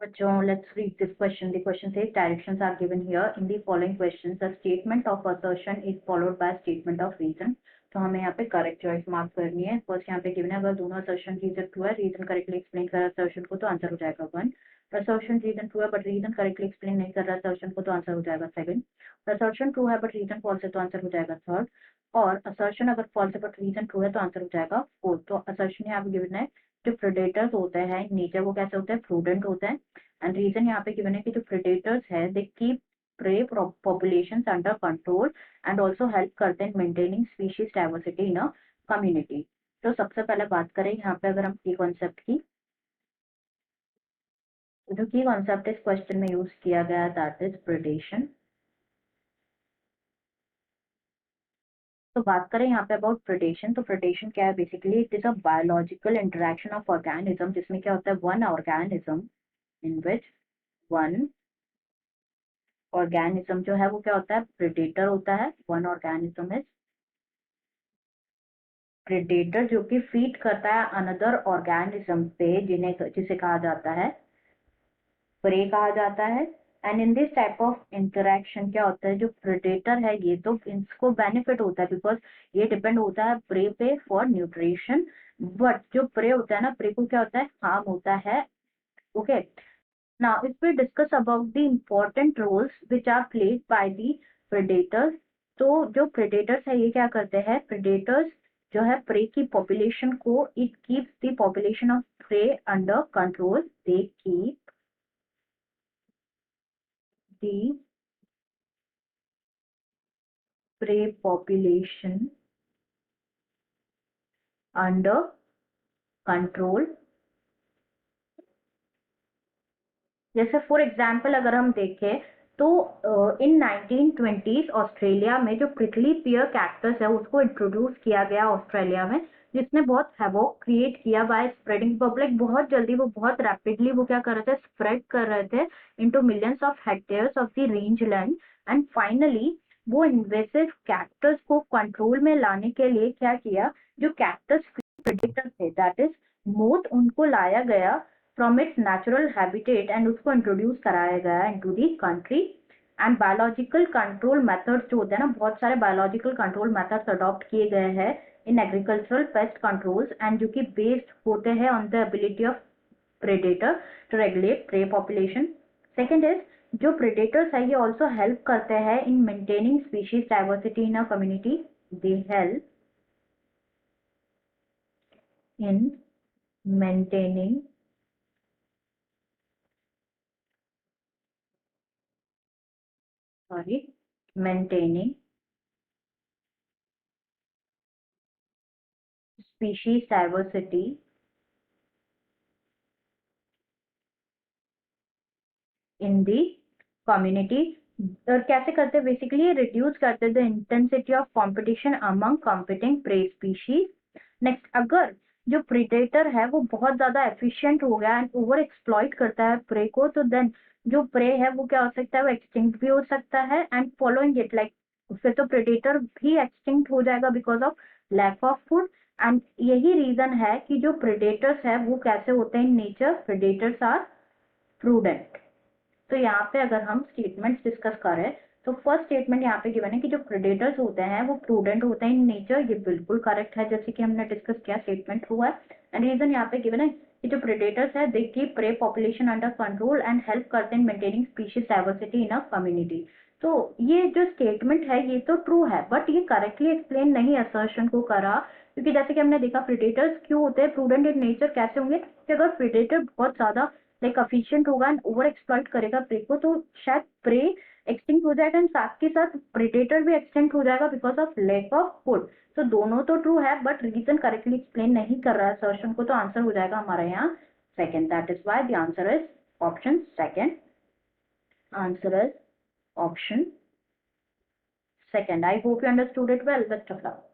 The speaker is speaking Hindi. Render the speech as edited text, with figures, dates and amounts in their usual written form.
Bachon, let's read this question. The question says directions are given here. In the following questions, the statement of assertion is followed by statement of reason. तो हमें यहाँ पे करेक्ट चॉइस मार्क करनी है. फर्स्ट यहाँ पे गिवन है, अगर दोनों असर्शन रीजन ट्रू है, रीजन करेक्टली एक्सप्लेन कर रहा है असर्शन को, तो आंसर हो जाएगा 1. असर्शन रीजन ट्रू है बट रीजन करेक्टली एक्सप्लेन नहीं कर रहा है असर्शन को, तो आंसर हो जाएगा 2. असर्शन ट्रू है बट रीजन फॉल्स है, तो आंसर हो जाएगा 3. और असर्शन अगर फॉल्स है बट रीजन ट्रू है, तो आंसर हो जाएगा 4. तो असर्शन यहाँ पे गिवन है, जो प्रेडेटर्स होते हैं नेचर वो कैसे होते हैं, प्रूडेंट होते हैं. एंड रीजन यहाँ पे गिवन है कि जो प्रेडेटर्स है they keep prey populations under control and also help करते हैं maintaining species diversity in a community. तो सबसे पहले बात करें यहाँ पे अगर हम की कॉन्सेप्ट की, तो जो की कॉन्सेप्ट इस क्वेश्चन में यूज किया गया दैट इज प्रेडेशन. तो बात करें यहाँ पे अबाउट प्रेडेशन, तो प्रेडेशन क्या है, basically it is a biological interaction of organism, जिसमें क्या होता है one organism in which one organism जो है वो क्या होता है, प्रेडेटर होता है. वन ऑर्गेनिज्म इज प्रेडेटर जो कि फीड करता है अनदर ऑर्गेनिज्म पे, जिसे कहा जाता है प्रे कहा जाता है. And in this type of interaction क्या होता है, जो प्रेडेटर है ये तो इसको बेनिफिट होता है बिकॉज ये डिपेंड होता है प्रे पे फॉर न्यूट्रिशन. बट जो प्रे होता है ना, प्रे को क्या होता है, हार्म होता है. Okay, now if we discuss about the important roles which are played by the predators. तो जो प्रेडेटर्स है ये क्या करते हैं, प्रेडेटर्स जो है प्रे की पॉपुलेशन को, it keeps the population of prey under control. They keep the prey population under control. जैसे फॉर एग्जाम्पल अगर हम देखें तो इन 1920s ऑस्ट्रेलिया में जो प्रिकली पियर कैक्टस है उसको इंट्रोड्यूस किया गया ऑस्ट्रेलिया में, जिसने बहुत हैवॉक क्रिएट किया बाय स्प्रेडिंग पब्लिक. बहुत जल्दी वो बहुत रैपिडली वो क्या कर रहे थे, स्प्रेड कर रहे थे into millions of hectares of the range land. And finally वो इन्वेसिव कैक्टस को कंट्रोल में लाने के लिए क्या किया, जो कैक्टस प्रेडेटर थे दैट इज मोथ, उनको लाया गया from its natural habitat and उसको इंट्रोड्यूस कराया गया into the country. And biological control methods जो होते हैं ना, बहुत सारे बायोलॉजिकल कंट्रोल मेथड्स अडॉप्ट किए गए हैं in agricultural pest controls and जो कि बेस्ड होते हैं on the ability of predator to regulate prey population. Second is जो प्रेडेटर्स है ये ऑल्सो हेल्प करते हैं in maintaining species diversity in a community. They help in maintaining maintaining species diversity in the community. और कैसे करते हैं, बेसिकली रिड्यूस करते the intensity of competition among competing prey species. Next, अगर जो प्रेडेटर है वो बहुत ज्यादा एफिशिएंट हो गया एंड ओवर एक्सप्लॉइट करता है प्रे को, तो देन जो प्रे है वो क्या हो सकता है, वो एक्सटिंक्ट भी हो सकता है. एंड फॉलोइंग इट लाइक फिर तो प्रेडेटर भी एक्सटिंक्ट हो जाएगा because of lack of food. And यही रीजन है कि जो प्रेडेटर्स है वो कैसे होते हैं in nature, predators are prudent. तो यहाँ पे अगर हम स्टेटमेंट्स डिस्कस करें तो फर्स्ट स्टेटमेंट यहाँ पे गिवन है कि जो प्रेडेटर्स होते हैं वो प्रूडेंट होते हैं इन नेचर. ये बिल्कुल करेक्ट है, जैसे कि हमने डिस्कस किया स्टेटमेंट ट्रू है. एंड रीजन यहाँ पे गिवन है कि जो प्रेडेटर्स है they keep pray population under control and help करते हैं maintaining species diversity in a community. तो ये जो स्टेटमेंट है ये तो ट्रू है बट ये करेक्टली एक्सप्लेन नहीं असर्शन को करा, क्योंकि जैसे कि हमने देखा प्रेडेटर्स क्यों होते हैं प्रूडेंट इन नेचर, कैसे होंगे कि अगर प्रेडेटर बहुत ज्यादा लाइक एफिशिएंट होगा एंड ओवर एक्सप्लॉइट करेगा प्रे को, तो शायद प्रे एक्सटिंक्ट हो जाएगा एंड साथ के साथ प्रेडेटर भी एक्सटिंक्ट हो जाएगा because of lack of food. तो दोनों तो ट्रू है बट रीजन करेक्टली एक्सप्लेन नहीं कर रहा है असर्शन को, तो आंसर हो जाएगा हमारा यहाँ second. That is why the answer is option second. Answer is option second. I hope you understood it well. Best of luck.